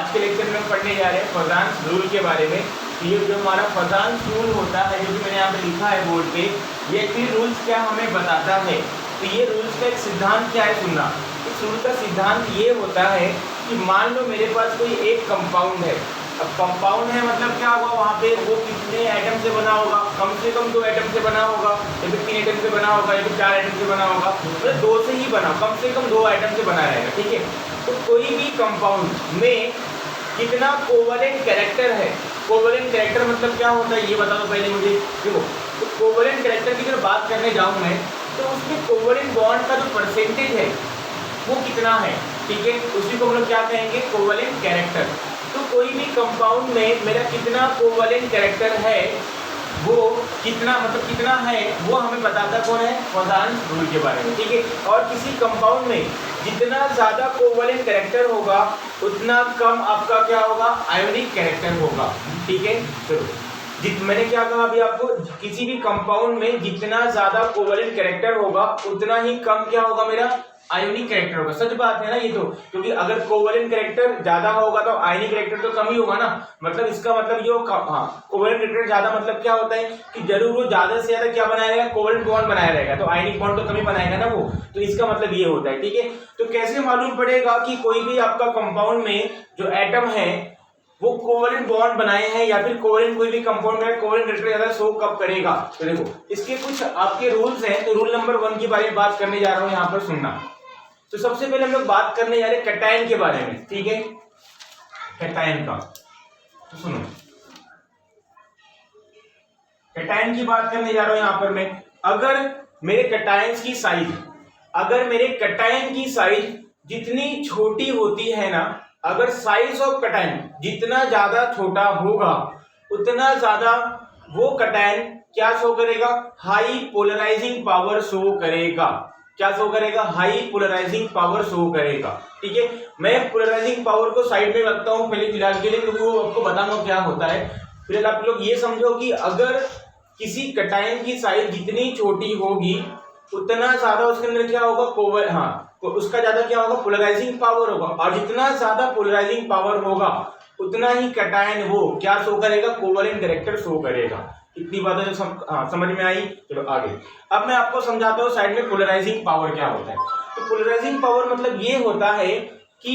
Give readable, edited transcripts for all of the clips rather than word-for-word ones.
आज के लेक्चर में हम पढ़ने जा रहे हैं फजान्स रूल के बारे में। ये जो हमारा फजान्स रूल होता है, जो कि मैंने यहाँ पे लिखा है बोर्ड पे, ये एक्चुअली रूल्स क्या हमें बताता है। तो ये रूल्स का एक सिद्धांत क्या है, सुनना। इस रूल का सिद्धांत ये होता है कि मान लो मेरे पास कोई एक कंपाउंड है। अब कंपाउंड है मतलब क्या होगा, वहाँ पे वो कितने एटम से बना होगा, कम से कम 2 एटम से बना होगा, या फिर 3 एटम से बना होगा, या फिर 4 एटम से बना होगा, मतलब 2 से ही बना, कम से कम 2 एटम से बना रहेगा, ठीक है। तो कोई भी कंपाउंड में कितना कोवलेंट कैरेक्टर है, कोवलेंट कैरेक्टर मतलब क्या होता है ये बता दो पहले मुझे। देखो, तो कोवलेंट कैरेक्टर की जब बात करने जाऊँ मैं, तो उसमें कोवलेंट बॉन्ड का जो परसेंटेज है वो कितना है, ठीक है, उसी को हम लोग क्या कहेंगे, कोवलेंट कैरेक्टर। तो कोई भी कंपाउंड में मेरा कितना कोवलेंट कैरेक्टर है, वो कितना मतलब कितना है, वो हमें बताता कौन है, फजान्स रूल के बारे में, ठीक है। और किसी कंपाउंड में जितना ज़्यादा कोवलेंट कैरेक्टर होगा उतना कम आपका क्या होगा, आयोनिक कैरेक्टर होगा, ठीक है। चलो, मैंने क्या कहा अभी आपको, किसी भी कंपाउंड में जितना ज़्यादा कोवलेंट कैरेक्टर होगा उतना ही कम क्या होगा, मेरा आयोनिक कैरेक्टर होगा। सच बात है ना ये तो, क्योंकि अगर कोवलेंट कैरेक्टर ज्यादा होगा तो आयोनिक कैरेक्टर तो कम ही होगा ना। मतलब इसका मतलब ये हाँ, कोवलेंट कैरेक्टर ज्यादा मतलब क्या होता है कि जरूर वो ज्यादा से ज्यादा क्या बनाया रहेगा, कोवलेंट बॉन्ड बनाया रहेगा, तो आयोनिक बॉन्ड तो कम ही बनाएगा ना वो। तो इसका मतलब ये होता है, ठीक है। तो कैसे मालूम पड़ेगा कि कोई भी आपका कंपाउंड में जो एटम है वो कोवलेंट बॉन्ड बनाए हैं, या फिर कोवलेंट कोई भी कंपाउंड में कोवलेंट कैरेक्टर ज्यादा शो कब करेगा। तो देखो, इसके कुछ आपके रूल्स हैं। तो रूल नंबर 1 के बारे में बात करने जा रहा हूँ यहाँ पर, सुनना। तो सबसे पहले हम लोग बात करने जा रहे हैं कैटायन के बारे में, ठीक है, कैटायन का। तो सुनो, कैटायन की बात करने जा रहा हूं यहां पर मैं। अगर मेरे कैटायंस की साइज, अगर मेरे कैटायन की साइज जितनी छोटी होती है ना, अगर साइज ऑफ कैटायन जितना ज्यादा छोटा होगा उतना ज्यादा वो कैटायन क्या शो करेगा, हाई पोलराइजिंग पावर शो करेगा। क्या शो करेगा, हाई पोलराइजिंग पावर शो करेगा, ठीक है। मैं पोलराइजिंग पावर को साइड में रखता हूं पहले फिलहाल के लिए, क्योंकि वो आपको बताऊंगा क्या होता है। फिलहाल आप लोग ये समझो कि अगर किसी कैटायन की साइज जितनी छोटी होगी उतना ज्यादा उसके अंदर क्या होगा, उसका ज्यादा क्या होगा, पोलराइजिंग पावर होगा। और जितना ज्यादा पोलराइजिंग पावर होगा उतना ही कैटायन वो क्या शो करेगा, कोवलेंट कैरेक्टर शो करेगा। इतनी बातें जो समझ में आई। चलो आगे, अब मैं आपको समझाता हूँ साइड में पोलराइजिंग पावर क्या होता है। तो पोलराइजिंग पावर मतलब ये होता है कि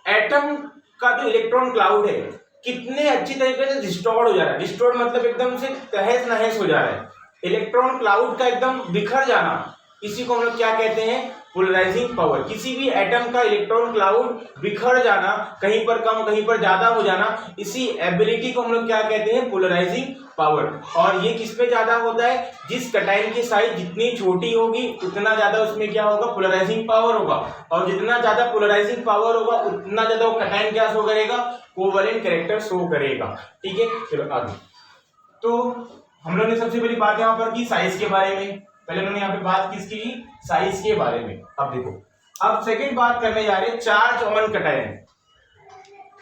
एटम का जो इलेक्ट्रॉन क्लाउड है कितने अच्छी तरीके से डिस्टॉर्ड हो जा रहा है। डिस्टॉर्ड मतलब एकदम से तहस नहस हो जा रहा है, इलेक्ट्रॉन क्लाउड का एकदम बिखर जाना, इसी को हम लोग क्या कहते हैं, पोलराइजिंग पावर। किसी भी एटम का इलेक्ट्रॉन क्लाउड बिखर जाना, कहीं पर कम कहीं पर ज्यादा हो जाना, इसी एबिलिटी को हम लोग क्या कहते हैं, पोलराइजिंग पावर। और ये किस पे ज्यादा होता है, जिस कैटायन की साइज जितनी छोटी होगी उतना ज्यादा उसमें क्या होगा, पोलराइजिंग पावर होगा। और जितना ज्यादा पोलराइजिंग पावर होगा उतना ज्यादा वो कैटायन क्या शो करेगा, कोवलेंट कैरेक्टर शो करेगा, ठीक है। चलो आगे, तो हम लोग ने सबसे पहली बात यहाँ पर की साइज के बारे में। पहले उन्होंने यहाँ पे बात किसकी, साइज के बारे में। अब देखो, अब सेकंड बात करने जा रहे हैं charge on cation,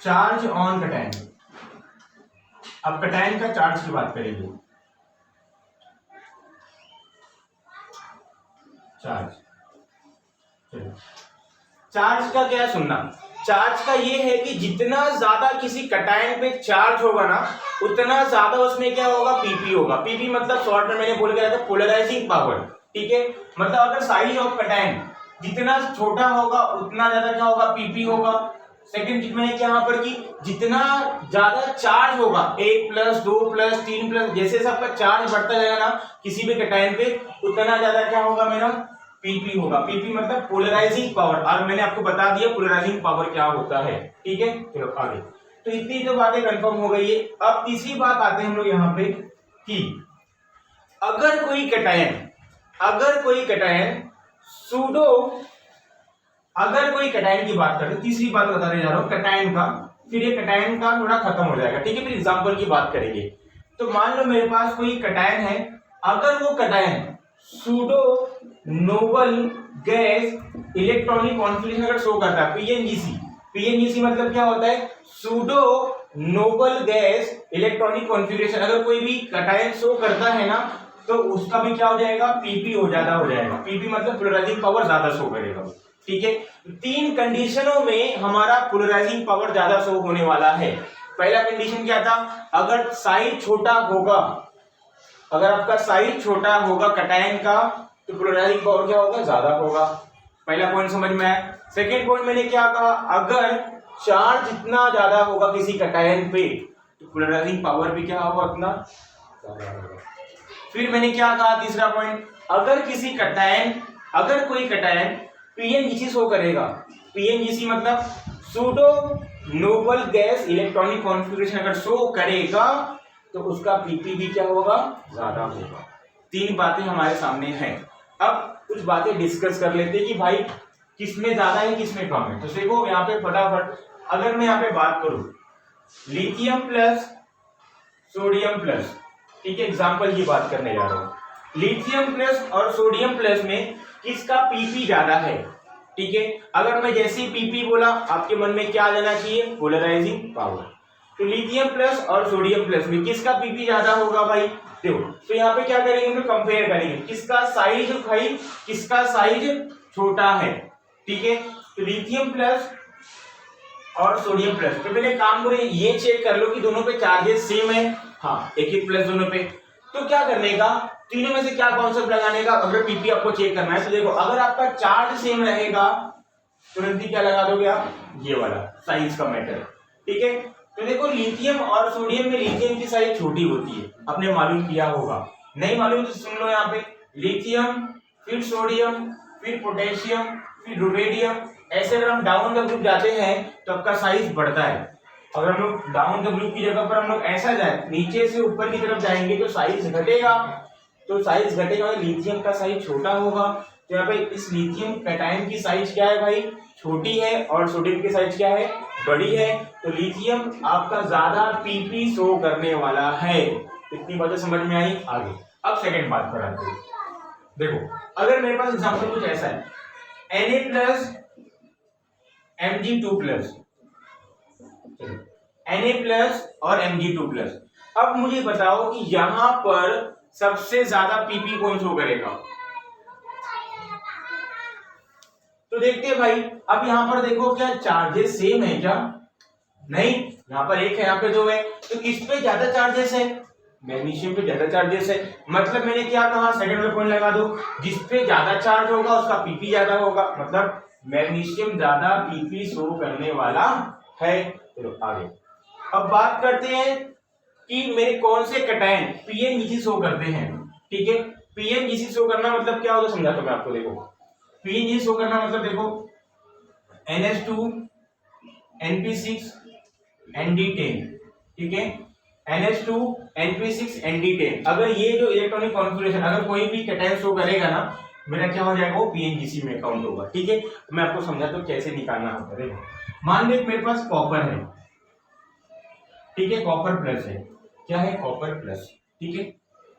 charge on cation. अब कैटायन का चार्ज की बात करेंगे। चार्ज, चार्ज का क्या सुनना, चार्ज का ये है कि जितना ज्यादा किसी कैटायन पे चार्ज होगा ना उतना ज्यादा उसमें क्या होगा, पीपी होगा। पीपी मतलब शॉर्ट में मैंने बोल गया था पोलराइजिंग पावर, ठीक है। मतलब अगर साइज ऑफ कैटायन जितना छोटा होगा उतना ज्यादा क्या होगा, पीपी होगा। सेकंड मैंने क्या यहाँ पर की, जितना ज्यादा चार्ज होगा 1+, 2+, 3+, जैसे सबका चार्ज बढ़ता जाएगा ना किसी भी कैटायन पे उतना ज्यादा क्या होगा, मेरा पीपी होगा। पीपी मतलब पोलराइजिंग पावर, और मैंने आपको बता दिया पोलराइजिंग पावर क्या होता है, ठीक है। चलो आगे, तो इतनी तो बातें कंफर्म हो गई है। अब तीसरी बात आते हैं हम लोग यहाँ पे कि अगर कोई कैटायन सूडो, अगर कोई कैटायन की बात करें, तीसरी बात बताने जा रहा हूं कैटायन का, फिर ये कैटायन का थोड़ा खत्म हो जाएगा, ठीक है। फिर एग्जांपल की बात करेंगे। तो मान लो मेरे पास कोई कैटायन है, अगर वो cation pseudo noble gas electronic configuration अगर शो करता है, पीएनजीसी, पीएनजीसी मतलब क्या होता है, pseudo noble gas electronic configuration, अगर कोई भी कैटायन शो करता है ना तो उसका भी क्या हो जाएगा, पीपी हो जाएगा। पीपी मतलब पोलराइजिंग पावर ज्यादा शो करेगा, ठीक है, तीन कंडीशनों में हमारा पोलराइजिंग पावर ज्यादा शो होने वाला है। पहला कंडीशन क्या था, अगर साइज छोटा होगा, अगर आपका साइज छोटा होगा कटायन का तो पोलराइजिंग पावर क्या होगा, ज्यादा होगा। पहला पॉइंट समझ में आया। सेकेंड पॉइंट मैंने क्या कहा, अगर चार्ज जितना ज्यादा होगा किसी कटायन पे तो पोलराइजिंग पावर भी क्या होगा, उतना ज्यादा होगा। फिर मैंने क्या कहा, तीसरा पॉइंट, अगर किसी कटायन, अगर कोई कटायन पीएनजीसी शो करेगा, पीएनजीसी मतलब pseudo noble gas electronic configuration अगर शो करेगा तो उसका पीपी भी क्या होगा, ज्यादा होगा। तीन बातें हमारे सामने हैं। अब कुछ बातें डिस्कस कर लेते हैं कि भाई किसमें ज्यादा है किसमें कम है। तो देखो यहाँ पे फटाफट, अगर मैं यहाँ पे बात करूं लिथियम प्लस सोडियम प्लस, ठीक है, एग्जाम्पल की बात करने जा रहा हूं। लिथियम प्लस और सोडियम प्लस में किसका पीपी ज्यादा है, ठीक है। अगर मैं जैसे ही पीपी बोला आपके मन में क्या आ जाना चाहिए, पोलराइजिंग पावर। तो लिथियम प्लस और सोडियम प्लस में किसका पीपी ज्यादा होगा भाई, देखो। तो यहाँ पे क्या करेंगे, हम कंपेयर करेंगे किसका साइज भाई, किसका साइज छोटा है, ठीक है। तो लिथियम प्लस और सोडियम प्लस, तो पहले काम करें ये चेक कर लो कि दोनों पे चार्जेस सेम है, हाँ एक प्लस दोनों पे। तो क्या करने का, तीनों में से क्या कॉन्सेप्ट लगाने का, अगर पीपी आपको चेक करना है तो देखो अगर आपका चार्ज सेम रहेगा तुरंत ही क्या लगा दोगे आप, ये वाला साइज का मैटर, ठीक है। तो देखो लिथियम और सोडियम में लिथियम की साइज छोटी होती है, आपने मालूम किया होगा, नहीं मालूम तो सुन लो। यहाँ पे लिथियम, फिर सोडियम, फिर पोटेशियम, फिर रुबिडियम, ऐसे अगर हम डाउन द ग्रुप जाते हैं तो आपका साइज बढ़ता है। अगर हम लोग डाउन द ग्रुप की जगह पर हम लोग ऐसा जाए, नीचे से ऊपर की तरफ जाएंगे तो साइज घटेगा, तो साइज घटेगा, लिथियम का साइज छोटा होगा। तो यहाँ पे इस लिथियम कैटायन की साइज क्या है भाई, छोटी है, और सोडियम की साइज क्या है, बड़ी है। तो लिथियम आपका ज्यादा पीपी शो करने वाला है। इतनी बातें समझ में आई। आगे अब सेकंड बात पर आते हैं। देखो अगर मेरे पास एग्जांपल कुछ ऐसा है, Na plus Mg2 plus, Na plus और Mg2 प्लस। अब मुझे बताओ कि यहां पर सबसे ज्यादा पीपी कौन शो करेगा। तो देखते हैं भाई, अब यहां पर देखो क्या चार्जेस सेम है क्या, नहीं, यहां पर एक है, यहाँ पे दो है। तो किस पे ज्यादा चार्जेस है, मैग्नीशियम पे ज्यादा चार्जेस है। मतलब मैंने क्या कहा, सेकंड में पॉइंट लगा दो, जिस पे ज्यादा चार्ज होगा उसका पीपी ज्यादा होगा, मतलब मैग्नीशियम ज्यादा पीपी शो करने वाला है। चलो आगे अब बात करते हैं कि मेरे कौन से कैटायन पीएनजीसी शो करते हैं, ठीक है। पीएनजीसी शो करना मतलब क्या होगा समझाता हूं मैं आपको। देखो पीएनजीसी शो करना मतलब देखो NH2 NP6 ND10, ठीक है, NH2 NP6 ND10। अगर ये जो इलेक्ट्रॉनिक कॉन्फ़िगरेशन अगर कोई भी कैटायन शो करेगा ना, मेरा क्या हो जाएगा, वो पीएनजीसी में काउंट होगा, ठीक है। मैं आपको समझाता हूं कैसे निकालना होता है। देखो मान लो मेरे पास कॉपर है, ठीक है, कॉपर प्लस है, क्या है, कॉपर प्लस, ठीक है।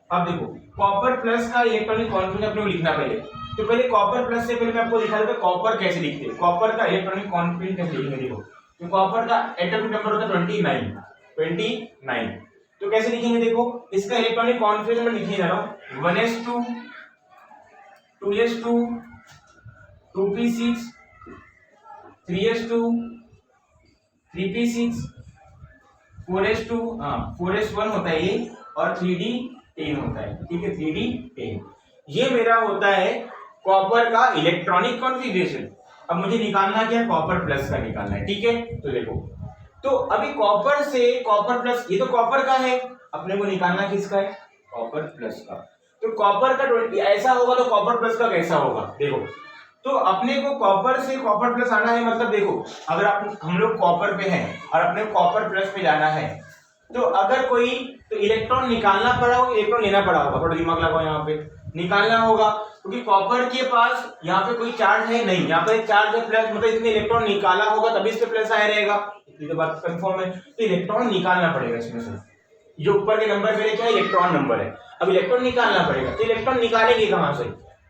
अब देखो कॉपर प्लस का इलेक्ट्रॉनिक कॉन्फ़िगरेशन अपने को लिखना पहले, तो पहले कॉपर प्लस से पहले मैं आपको दिखा देता हूं कॉपर कैसे लिखते हैं, कॉपर का इलेक्ट्रॉनिक कॉन्फ़िगरेशन कैसे लिखेंगे। देखो तो कॉपर का एटॉमिक नंबर होता है 29। तो कैसे लिखेंगे, देखो इसका इलेक्ट्रॉनिक कॉन्फ़िगरेशन मैं लिखने जा रहा हूं 1s2 2s2 2p6 3s2 3p6 4s2 4s1 होता है ये, और 3d10 होता है, ठीक है, 3d10 ये मेरा होता है कॉपर का इलेक्ट्रॉनिक कॉन्फ़िगरेशन। अब मुझे निकालना क्या है, कॉपर प्लस का निकालना है, ठीक है। तो देखो तो अभी कॉपर से कॉपर प्लस, ये तो कॉपर का है, अपने को निकालना किसका है, कॉपर प्लस का। तो कॉपर का 20 ऐसा होगा तो कॉपर प्लस का कैसा होगा, देखो तो अपने को कॉपर से कॉपर प्लस आना है, मतलब देखो अगर आप हम लोग कॉपर पे हैं और अपने कॉपर प्लस पे जाना है, तो अगर कोई तो इलेक्ट्रॉन निकालना पड़ा हो, इलेक्ट्रॉन लेना पड़ा होगा, थोड़ा दिमाग लगाओ, यहाँ पे निकालना होगा क्योंकि कॉपर के पास यहाँ पे कोई चार्ज है नहीं, यहाँ पे चार्ज है प्लस, मतलब इसने इलेक्ट्रॉन निकाला होगा तभी इस पे प्लस आया रहेगा, इतनी तो बात कंफर्म है। तो इलेक्ट्रॉन निकालना पड़ेगा इसमें से, जो ऊपर के नंबर मेरे क्या इलेक्ट्रॉन नंबर है, अब इलेक्ट्रॉन निकालना पड़ेगा। तो इलेक्ट्रॉन निकालेंगे कहाँ से,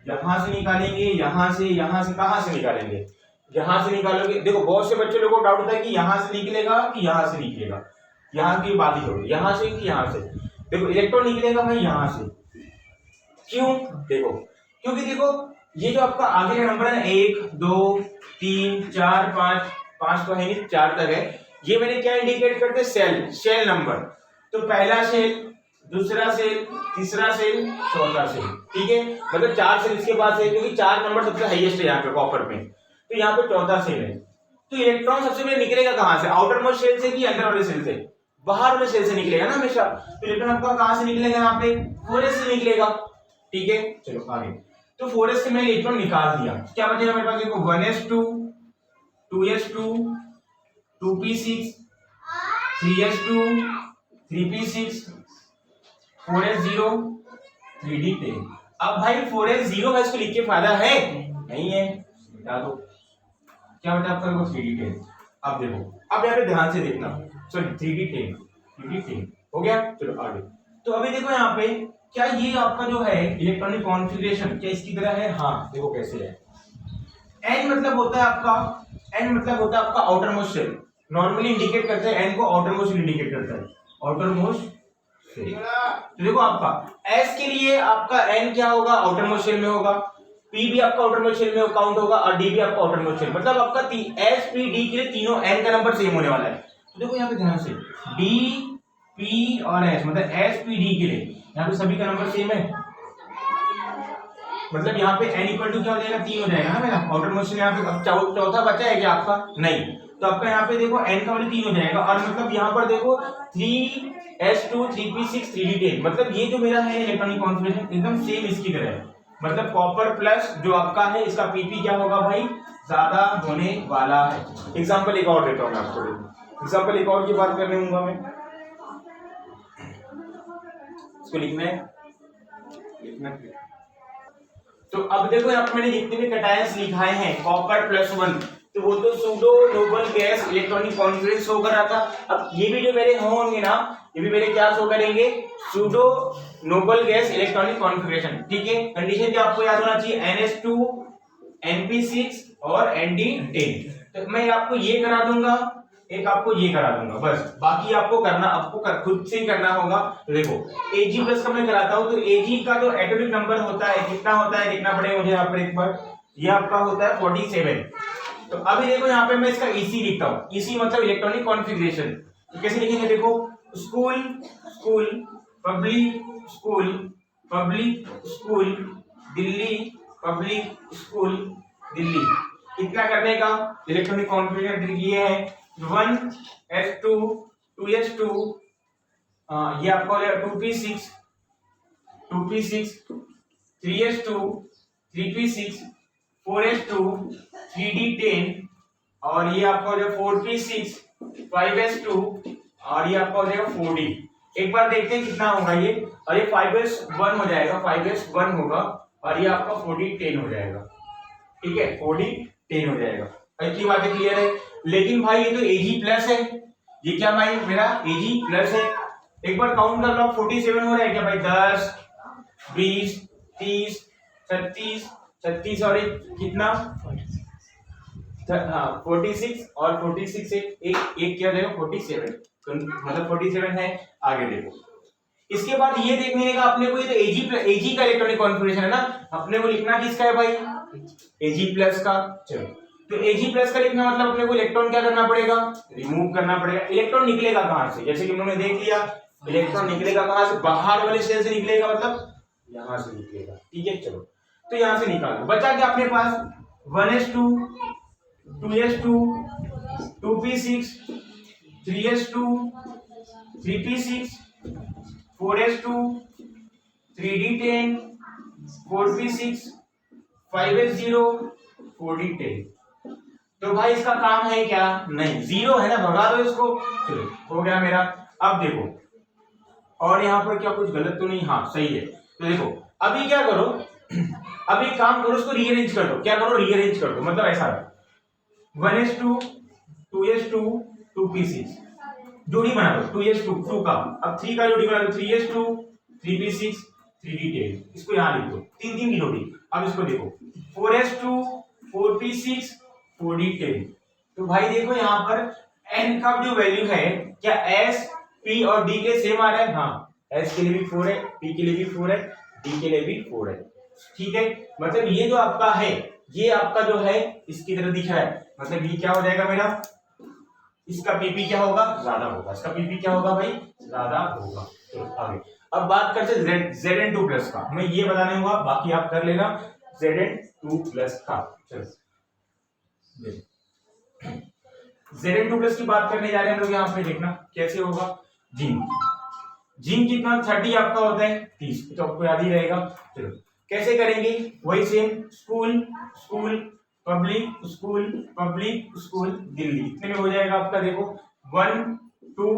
यहाँ से निकालेंगे, यहाँ से कहाँ से निकालेंगे, यहाँ से निकालोगे। देखो बहुत से बच्चे लोगों को डाउट होता है कि यहाँ से निकलेगा कि यहाँ से निकलेगा, यहाँ की बात ही होगी, यहाँ से कि यहाँ से। देखो इलेक्ट्रॉन निकलेगा भाई यहाँ से, क्यों, देखो क्योंकि देखो ये जो आपका आगे का नंबर है 1 2 3 4 5, 5 तो है नहीं 4 तक है, ये मैंने क्या इंडिकेट करते हैं, शेल नंबर। तो पहला सेल, दूसरा सेल, तीसरा सेल, चौथा सेल, ठीक है, मतलब 4 सेल इसके बाद से, क्योंकि 4 नंबर सबसे हाईएस्ट है यहाँ पे कॉपर में, तो यहाँ पे चौथा सेल है। तो इलेक्ट्रॉन सबसे पहले निकलेगा कहाँ से, आउटर मोस्ट शेल से कि अंदर वाले सेल से, बाहर वाले सेल से निकलेगा ना हमेशा। तो इलेक्ट्रॉन आपका कहाँ से निकलेगा, यहाँ पे 4s से निकलेगा, ठीक है। चलो आगे, तो 4s से मैंने इलेक्ट्रॉन निकाल दिया, क्या बचेगा मेरे पास, देखो 1s2 2s2 2p6 3s2 3p6 4s0 3d10। अब भाई 4s0 है, इसको लिख के फायदा है नहीं है, बता दो क्या बता आपका, देखो 3d10। अब देखो, अब यहाँ पे ध्यान से देखना, सॉरी 3d10 हो गया। चलो आगे, तो अभी देखो यहाँ पे क्या ये आपका जो है इलेक्ट्रॉनिक कॉन्फ़िगरेशन क्या इसकी तरह है, हाँ देखो कैसे है। n मतलब होता है आपका outermost shell, normally indicate करते हैं n को आउटर मोस्ट इंडिकेट करता है, आउटर मोस्ट शेल। तो देखो आपका s के लिए आपका n क्या होगा, आउटर मोस्ट शेल में होगा, p भी आपका आउटर मोस्ट शेल में काउंट होगा, और d भी आपका आउटर मोस्ट शेल, मतलब आपका s p d के लिए तीनों n का नंबर सेम होने वाला है। तो देखो यहाँ पे ध्यान से d p और s, मतलब s p d के लिए यहाँ पे सभी का नंबर सेम है, मतलब यहाँ पे n इक्वल टू क्या हो जाएगा, 3 हो जाएगा ना मेरा आउटर मोस्ट शेल। यहाँ पे अब चौथा बचा है क्या आपका, नहीं, तो आपका यहाँ पे देखो n का वैल्यू 3 हो जाएगा, और मतलब यहाँ पर देखो 3s2 3p6 3d10, मतलब ये जो मेरा है इलेक्ट्रॉनिक कॉन्फ़िगरेशन एकदम सेम इसकी तरह है, मतलब कॉपर प्लस जो आपका है इसका pp क्या होगा भाई, ज्यादा होने वाला है। एग्जांपल एक और देता हूं मैं आपको, एग्जांपल एक और की बात करने दूंगा मैं, इसको लिखना है। तो अब देखो यहाँ पे मैंने जितने भी कैटायंस लिखाए हैं कॉपर +1, तो वो तो pseudo noble gas electronic configuration show कर रहा था। अब ये भी जो मेरे होंगे ना, ये भी मेरे क्या शो करेंगे, pseudo noble gas electronic configuration, ठीक है। कंडीशन क्या आपको याद होना चाहिए, NH2 NP6 और ND10। तो मैं आपको ये करा दूंगा, एक आपको ये करा दूंगा, बस बाकी आपको करना, खुद से ही करना होगा। तो देखो Ag+ का मैं कराता हूँ, तो Ag का जो एटॉमिक नंबर होता है कितना होता है, देखना पड़ेगा मुझे यहाँ पर एक बार, ये आपका होता है 47। तो अभी देखो यहाँ पे मैं इसका EC लिखता हूँ, EC मतलब इलेक्ट्रॉनिक कॉन्फ़िगरेशन। तो कैसे लिखेंगे, देखो school school public school public school Delhi public school Delhi, इतना करने का इलेक्ट्रॉनिक कॉन्फ़िगरेशन ये है 1s2 2s2, ये आपका हो जाएगा 2p6 3s2 3p6 4s2 3d10, और ये आपका हो जाएगा 4p6 5s2, और ये आपका हो जाएगा 4d। एक बार देखते हैं कितना होगा ये, और ये 5s1 हो जाएगा, 5s1 होगा, और ये आपका 4d10 हो जाएगा, ठीक है, 4d10 हो जाएगा। इतनी बातें क्लियर है। लेकिन भाई ये तो Ag+ है, ये क्या भाई मेरा Ag+ है, एक बार काउंट कर लो, 47 हो रहा है क्या भाई, 10 20 30 36 36 और कितना, हाँ 46, और 46 से एक क्या देगा 47, तो मतलब 47 है। आगे देखो, इसके बाद ये देखने का अपने को, ये तो Ag का इलेक्ट्रॉनिक कॉन्फ़िगरेशन है ना, अपने को लिखना किसका है भाई, Ag+ का। चलो, तो Ag+ का लिखना मतलब अपने को इलेक्ट्रॉन क्या करना पड़ेगा, रिमूव करना पड़ेगा। इलेक्ट्रॉन निकलेगा कहां से, जैसे कि हम लोगों ने देख लिया, इलेक्ट्रॉन निकलेगा कहां से, बाहर वाले शेल से निकलेगा, मतलब यहां से निकलेगा, ठीक है। चलो, तो यहां से निकालो, बचा क्या अपने पास, 1s2 2s2 2p6 3s2 3p6 4s2 3d10 4p6 5s0 4d10। तो भाई इसका काम है क्या, नहीं, 0 है ना, भगा दो इसको। चलो हो गया मेरा। अब देखो, और यहाँ पर क्या कुछ गलत तो नहीं, हाँ सही है। तो देखो अभी क्या करो, अभी काम करो, उसको रीअरेंज कर दो। क्या करो, रीअरेंज कर दो, मतलब ऐसा 1s2 2s2 2p6 जोड़ी बना दो, 2s2 2 का, अब 3 का जोड़ी बना दो, 3s2 3p6 3d10, इसको यहाँ लिख दो, 3 3 की जोड़ी। अब इसको देखो 4s2 4p6 4d10। तो भाई देखो यहाँ पर n का जो वैल्यू है, क्या s p और d के सेम आ रहा है, हाँ s के लिए भी 4 है, p के लिए भी 4 है, d के लिए भी 4 है। ठीक है, मतलब ये जो आपका है ये आपका जो है इसकी तरह दिख रहा है, मतलब ये क्या हो जाएगा मेरा, इसका पीपी क्या होगा, ज्यादा होगा, इसका पीपी क्या होगा भाई, ज्यादा होगा। चलो आगे, अब बात करते हैं Zn2 प्लस का, हमें ये बताना होगा, बाकी आप कर लेना Zn2 प्लस का। चलो Zn2 प्लस की बात करने जा रहे हैं हम लोग, यहाँ पे देखना कैसे होगा। जिंक, जिंक कितना 30 आपका होता है 30, तो आपको याद ही रहेगा। चलो कैसे करेंगे, वही same, school school public school public school Delhi, इतने में हो जाएगा आपका, देखो 1 2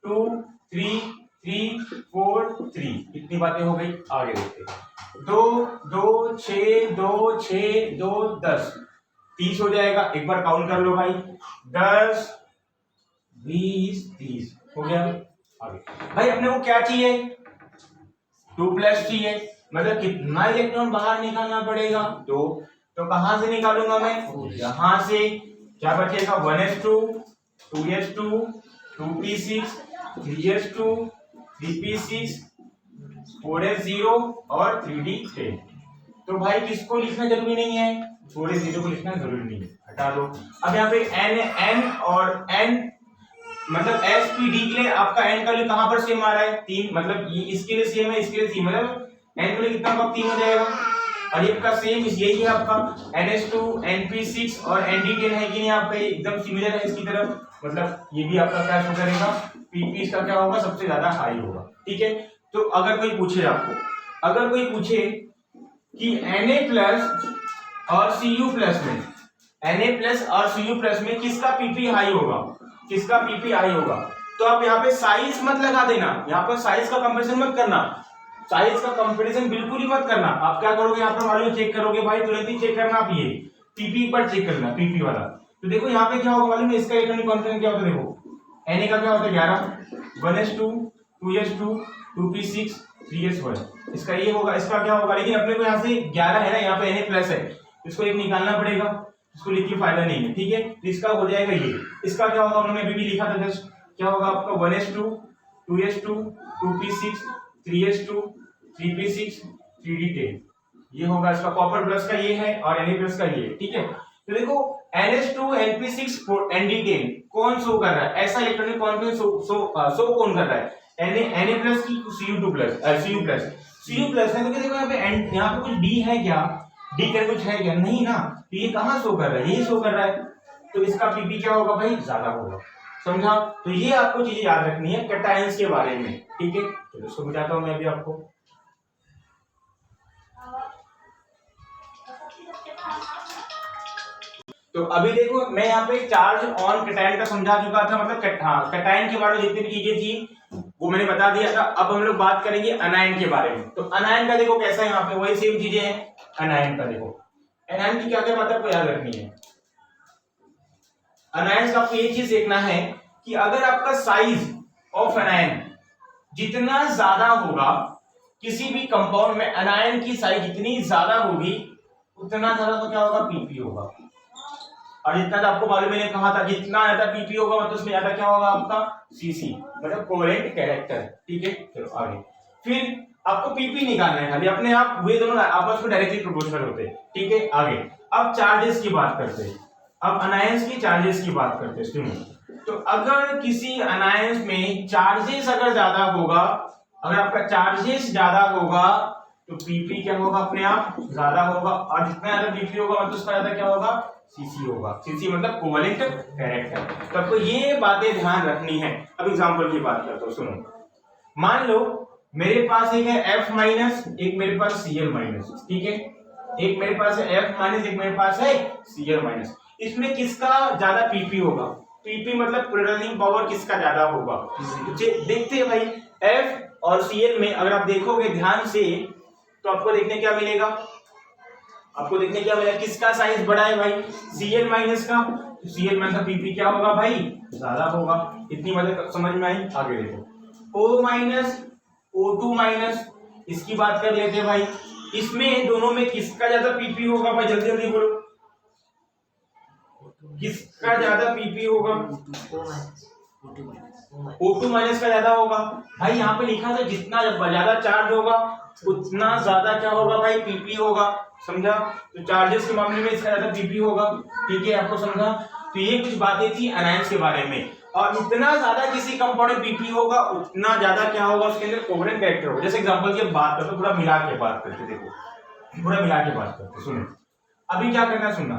2 3 3 4 3, इतनी बातें हो गई। आगे देखते हैं, 2 2 6 2 6 2 10, 30 हो जाएगा। एक बार काउंट कर लो भाई, 10 20 30 हो गया। आगे भाई अपने को क्या चाहिए, 2 प्लस चाहिए, मतलब कितना इलेक्ट्रॉन बाहर निकालना पड़ेगा, 2, तो कहां से निकालूंगा मैं, यहां से, क्या बचेगा 1s2 2s2 2p6 3s2 3p6 4s0 और 3d10। तो भाई किसको लिखना जरूरी नहीं है, 4s0 को लिखना जरूरी नहीं है, हटा दो। अब यहाँ पे n और n मतलब SPD के लिए आपका n का लिए कहां पर सेम आ रहा है, 3, मतलब ये इसके लिए सेम है, इसके लिए सेम, मतलब n के लिए कितना होगा 3 हो जाएगा। और ये का सेम यही है आपका NS2 NP6 और ND10 है कि नहीं, आपका एकदम सिमिलर है इसकी तरफ, मतलब ये भी आपका क्या शो करेगा, PP इसका क्या होगा, सबसे ज्यादा हाई होगा। ठीक है, तो अगर कोई पूछे आपको, अगर कोई पूछे कि Na प्लस और Cu प्लस में, Na प्लस और Cu प्लस में किसका पीपी हाई होगा, किसका पीपी हाई होगा, तो आप यहाँ पे साइज मत लगा देना, यहाँ पर साइज का कंपैरिजन मत करना, साइज का कंपैरिजन बिल्कुल ही मत करना। आप क्या करोगे, यहाँ पर वैल्यू चेक करोगे भाई, तुरंत ही चेक करना, आप ये पीपी पर चेक करना, पीपी वाला। तो देखो यहाँ पे क्या होगा मालूम है, इसका इलेक्ट्रॉनिक कॉन्फिगरेशन क्या होता है, देखो Na का क्या होता है 11, 1s2 2s2 2p6 3s1, इसका ये होगा, इसका क्या होगा, लेकिन अपने को यहाँ से 11 है ना, यहाँ पे Na प्लस है, इसको एक निकालना पड़ेगा, इसको लिख के फायदा नहीं है। ठीक है, तो इसका हो जाएगा ये, इसका क्या होगा, हमने अभी भी लिखा था जस्ट, क्या होगा आपका 1s2 2s2 2p6 3s2 3p6 3d10, ये होगा इसका। कॉपर प्लस का ये है और Na प्लस का ये है। ठीक है, तो देखो NS2 NP6 ND10 कौन शो कर रहा है, ऐसा इलेक्ट्रॉनिक कॉन्फिगरेशन शो कौन कर रहा है, Na प्लस की Cu2 प्लस Cu प्लस है, तो देखो यहाँ पे कुछ D है क्या, D का कुछ है क्या, नहीं ना, तो ये कहाँ शो कर रहा है, ये शो कर रहा है, तो इसका पीपी क्या होगा भाई, ज्यादा होगा, समझा। तो ये आपको चीजें याद रखनी है कैटायंस के बारे में। ठीक है, चलो इसको बताता हूं मैं अभी आपको। तो अभी देखो मैं यहाँ पे चार्ज ऑन कैटायन का समझा चुका था, मतलब कैटायन के बारे में जितनी भी चीजें थी वो मैंने बता दिया था। अब हम लोग बात करेंगे अनायन के बारे में। तो अनायन का देखो कैसा है, यहाँ पे वही सेम चीजें हैं। अनायन का देखो, अनायन की क्या क्या बात आपको याद रखनी है। अनायन का आपको ये चीज देखना है कि अगर आपका साइज ऑफ अनायन जितना ज्यादा होगा, किसी भी कंपाउंड में अनायन की साइज जितनी ज्यादा होगी उतना ज्यादा तो क्या होगा, पीपी होगा। और जितना तो आपको मालूम मैंने कहा था, जितना ज्यादा पीपी होगा मतलब उसमें ज्यादा क्या होगा आपका, सीसी मतलब कोवेलेंट कैरेक्टर। ठीक है, चलो आगे। फिर आपको पीपी निकालना है खाली, अपने आप वे दोनों आपस में डायरेक्टली प्रोपोर्शनल होते हैं। ठीक है, आगे अब चार्जेस की बात करते हैं, अब अनायंस की चार्जेस की बात करते हैं। सुनो, तो अगर किसी अनायंस में चार्जेस अगर ज्यादा होगा, अगर आपका चार्जेस ज्यादा होगा तो पीपी क्या होगा, अपने आप ज्यादा होगा। और जितना ज्यादा पीपी होगा मतलब उसका ज्यादा क्या होगा, सीसी होगा। सीसी मतलब कोवेलेंट कैरेक्टर। तो आपको ये बातें ध्यान रखनी है। अब एग्जांपल की बात करता हूं, सुनो। मान लो मेरे पास एक है F माइनस, एक मेरे पास Cl माइनस। ठीक है, एक मेरे पास है F माइनस, एक मेरे पास है Cl माइनस। इसमें किसका ज्यादा पीपी होगा, पीपी मतलब पोलराइजिंग पावर किसका ज्यादा होगा। देखते हैं भाई, F और Cl में अगर आप देखोगे ध्यान से तो आपको देखने क्या मिलेगा, आपको देखने क्या मिलेगा, किसका साइज बड़ा है भाई, Cl माइनस का। तो Cl माइनस का पीपी क्या होगा भाई, ज्यादा होगा। इतनी मतलब समझ में आई। आगे देखो, O माइनस O2 माइनस, इसकी बात कर लेते हैं भाई। इसमें दोनों में किसका ज्यादा पीपी होगा भाई, जल्दी जल्दी बोलो, किसका ज्यादा पीपी होगा, O2 माइनस का ज्यादा होगा भाई, यहाँ पे लिखा था जितना ज्यादा चार्ज होगा उतना ज्यादा क्या होगा भाई, पीपी होगा, समझा। तो चार्जेस के मामले में इसका ज्यादा पीपी होगा, ठीक है, आपको समझा। तो ये कुछ बातें थी अनायंस के बारे में, और जितना ज्यादा किसी कंपाउंड में पीपी होगा उतना ज्यादा क्या होगा, उसके अंदर कोवलेंट कैरेक्टर होगा। जैसे एग्जांपल की बात करते, पूरा मिला के बात करते, देखो पूरा मिला के बात करते, सुनो अभी क्या करना है सुनना।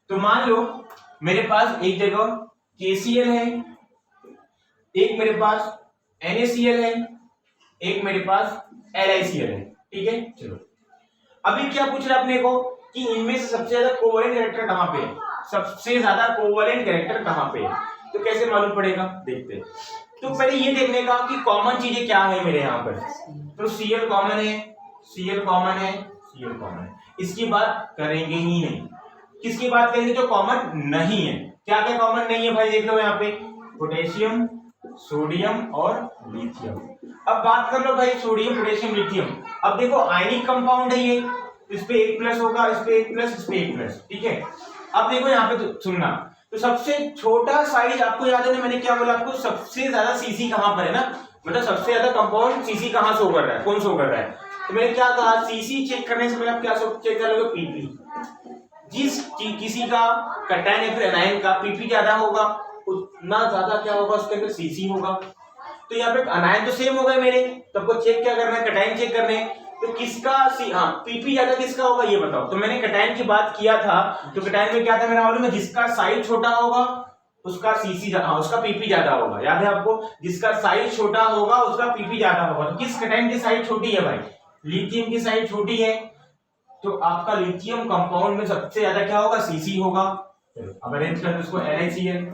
तो मान लो मेरे पास एक जगह KCl है, एक मेरे पास NaCl है, एक मेरे पास LiCl है, ठीक है। चलो अभी क्या पूछ रहा है अपने को कि इनमें से सबसे ज्यादा कोवलेंट कैरेक्टर कहां पे है, सबसे ज्यादा कोवलेंट कैरेक्टर कहां पे है, तो कैसे मालूम पड़ेगा, देखते हैं। तो पहले ये देखने का कि कॉमन चीजें क्या है मेरे यहाँ पर। तो Cl कॉमन है, Cl कॉमन है, Cl कॉमन है, इसकी बात करेंगे ही नहीं। किसकी बात करेंगे, जो कॉमन नहीं है। क्या क्या कॉमन नहीं है भाई, देख लो यहाँ पे, पोटेशियम, सोडियम और लिथियम। अब बात कर लो भाई सोडियम, पोटेशियम, लिथियम। अब देखो आयनिक कंपाउंड है ये, इस पे 1 प्लस होगा, इस पे 1 प्लस, इस पे 1 प्लस, ठीक है। अब देखो यहाँ पे तो सुनना, तो सबसे छोटा साइज आपको याद है ना, मैंने क्या बोला आपको, सबसे ज्यादा सीसी कहां पर है ना, मतलब सबसे ज्यादा कंपाउंड सीसी कहां शो कर रहा है, कौन शो कर रहा है। तो मैंने क्या कहा, सीसी चेक करने से पहले आप क्या चेक कर लोगे, पीपी। जिस किसी का कैटायन या फिर एनायन का पीपी ज्यादा होगा उतना ज्यादा क्या होगा, उसके अंदर सीसी होगा। तो यहाँ पे अनायन तो सेम हो गए मेरे, तो आपको चेक क्या करना है, कैटायन चेक करने हैं। तो किसका पीपी ज्यादा किसका होगा ये बताओ। तो मैंने कैटायन की बात किया था, तो कैटायन में क्या था मेरा मालूम है, जिसका साइज छोटा होगा उसका सीसी उसका पीपी ज्यादा होगा, याद है आपको, जिसका साइज छोटा होगा उसका पीपी ज्यादा होगा। तो किस कैटायन की साइज छोटी है भाई, लिथियम की साइज छोटी है, तो आपका लिथियम कंपाउंड में सबसे ज्यादा क्या होगा, सीसी होगा। अब अरेंज करते उसको NaCl।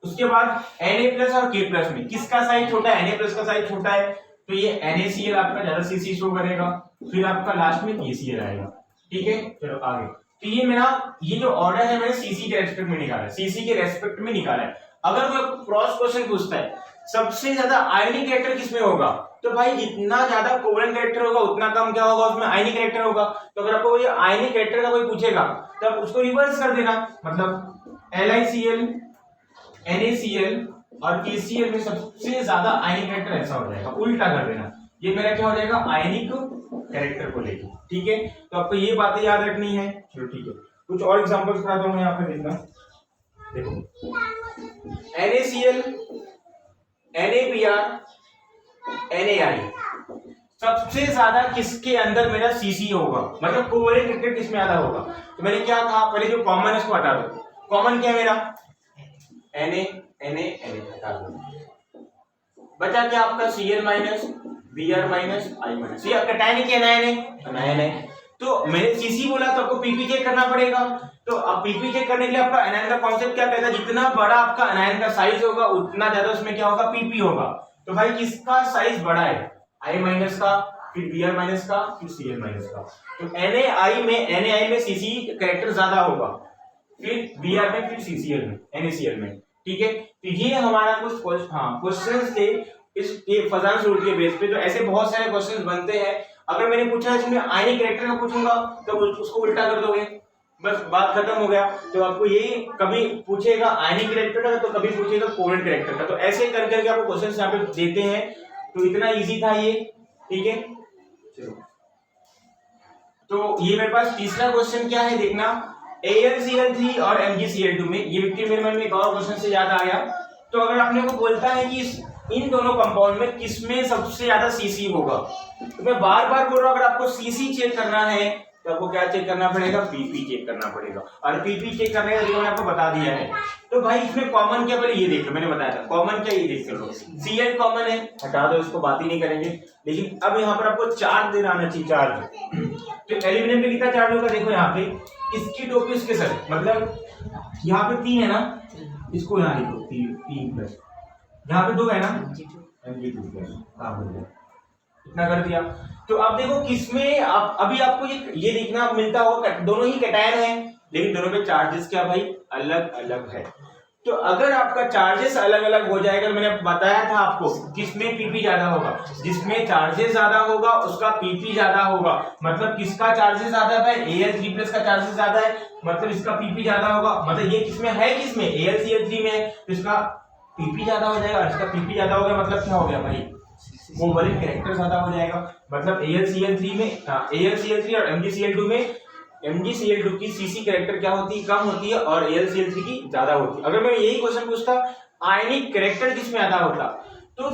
उसके बाद Na+ और K+ में किसका साइज छोटा है, Na+ का साइज छोटा है, तो ये NaCl आपका ज्यादा सीसी शो करेगा। फिर आपका लास्ट में KCl आएगा, ठीक है। चलो आगे, तो ये मेरा ये जो ऑर्डर है मैंने सीसी के रेस्पेक्ट में निकाला है, सीसी के रेस्पेक्ट में निकाला है। अगर कोई क्रॉस क्वेश्चन पूछता है सबसे ज्यादा आयनिक कैरेक्टर किसमें होगा, तो भाई जितना ज्यादा कोवलेंट कैरेक्टर होगा उतना कम क्या होगा, उसमें आयनिक कैरेक्टर होगा। तो अगर आपको ये आयनिक कैरेक्टर का कोई पूछेगा तो आप उसको रिवर्स कर देना, मतलब LiCl, NaCl और KCl में सबसे ज्यादा आयनिक कैरेक्टर ऐसा हो जाएगा, उल्टा कर देना। ये मेरा क्या हो जाएगा, आयनिक कैरेक्टर को लेके, ठीक है। तो आपको ये बातें याद रखनी है। चलो ठीक है, कुछ और एग्जांपल्स कराता हूं यहाँ पे, देखना। देखो NaCl, NaBr, NaI, सबसे ज्यादा किसके अंदर मेरा सीसी होगा, मतलब कोवलेंट कैरेक्टर किसमें ज्यादा होगा। तो मैंने क्या कहा, पहले जो कॉमन है उसको हटा दो। कॉमन क्या है मेरा, Na हटा दो, बचा क्या आपका Cl minus, Br minus, I minus. ये कैटायन है अनायन है। तो मैंने सीसी बोला तो आपको पीपी चेक करना पड़ेगा। तो अब पीपी चेक करने के लिए आपका एनायन का कॉन्सेप्ट क्या कहता है, जितना बड़ा आपका एनायन का साइज होगा उतना ज्यादा उसमें क्या होगा, पीपी होगा। तो भाई किसका साइज बड़ा है, I माइनस का, फिर Br माइनस का, फिर Cl माइनस का। तो NaI में सीसी कैरेक्टर ज्यादा होगा, फिर Br में, फिर CCl में, NaCl में, ठीक है। तो ये हमारा कुछ क्वेश्चंस थे इस फजान रूल के बेस पे। तो ऐसे बहुत सारे क्वेश्चंस बनते हैं। अगर मैंने पूछा है इसमें आयनिक कैरेक्टर का पूछूंगा तो उसको उल्टा कर दोगे, बस बात खत्म हो गया। तो आपको यही कभी पूछेगा आयनिक कैरेक्टर का, तो कभी पूछेगा कोवलेंट कैरेक्टर का। तो ऐसे कर करके आपको क्वेश्चंस यहाँ पे देते हैं। तो इतना इजी था ये, ठीक है। चलो, तो ये मेरे पास तीसरा क्वेश्चन क्या है, देखना। AlCl3 और MgCl2 में, ये व्यक्ति मेरे मन में एक और क्वेश्चन से याद आया। तो अगर आपने को बोलता है कि इन दोनों कंपाउंड में किसमें सबसे ज्यादा सीसी होगा, तो मैं बार बार बोल रहा हूं, अगर आपको सीसी चेक करना है तो आपको क्या चेक करना पड़ेगा, पीपी चेक करना पड़ेगा। और पीपी चेक करने का तरीका मैंने आपको बता दिया है। तो भाई इसमें कॉमन क्या, पहले ये देख लो, मैंने बताया था कॉमन क्या, ये देख लो। Cl कॉमन है, हटा दो, इसको बात ही नहीं करेंगे। लेकिन अब यहाँ पर आपको चार्ज देना आना चाहिए, चार्ज। तो एल्यूमिनियम पे कितना चार्ज होगा, देखो यहाँ पे, इसकी टोपी इसके सर, मतलब यहाँ पे 3 है ना, इसको यहाँ लिखो 3+, यहाँ पे 2 है ना, Mg2+, इतना कर दिया। तो अब देखो किसमें अभी आपको ये देखना मिलता होगा, दोनों ही कैटायन है लेकिन दोनों पे चार्जेस क्या भाई, अलग अलग है। तो अगर आपका चार्जेस अलग अलग हो जाएगा, मैंने बताया था आपको किसमें पीपी ज्यादा होगा, जिसमें चार्जेस ज्यादा होगा उसका पीपी ज्यादा होगा। मतलब किसका चार्जेस ज्यादा है, Al3+ का चार्जेस ज्यादा है, मतलब इसका पीपी ज्यादा होगा। मतलब ये किसमें है, किसमें AlCl3 में है, तो इसका पीपी ज्यादा हो जाएगा। इसका पीपी ज्यादा हो गया मतलब क्या हो गया भाई, कोवैलेंट कैरेक्टर ज्यादा हो जाएगा। मतलब AlCl3 और MgCl2 में MgCl2 की CC कैरेक्टर क्या होती है, कम होती है, और AlCl3 की ज्यादा होती है। अगर मैं यही क्वेश्चन पूछता आयनिक कैरेक्टर किसमें ज्यादा होता, तो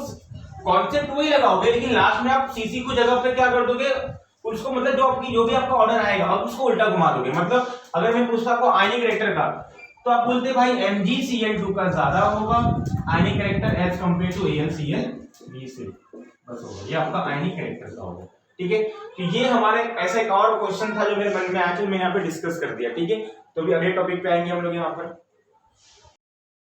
कॉन्सेप्ट वही लगाओगे, लेकिन लास्ट में आप CC को जगह पे क्या कर दोगे, उसको मतलब जो भी आपका ऑर्डर आएगा आप उसको उल्टा घुमा दोगे। मतलब अगर मैं पूछता आपको आयनिक कैरेक्टर का, तो आप बोलते भाई MgCl2 का ज्यादा होगा ionic character as compare to AlCl3 बस होगा, ये आपका आयनिक कैरेक्टर का होगा। ठीक है, तो ये हमारे ऐसा एक और क्वेश्चन था जो मेरे मन में आया, मैंने यहाँ पे डिस्कस कर दिया। ठीक है, तो अभी अगले टॉपिक पे आएंगे हम लोग यहाँ पर।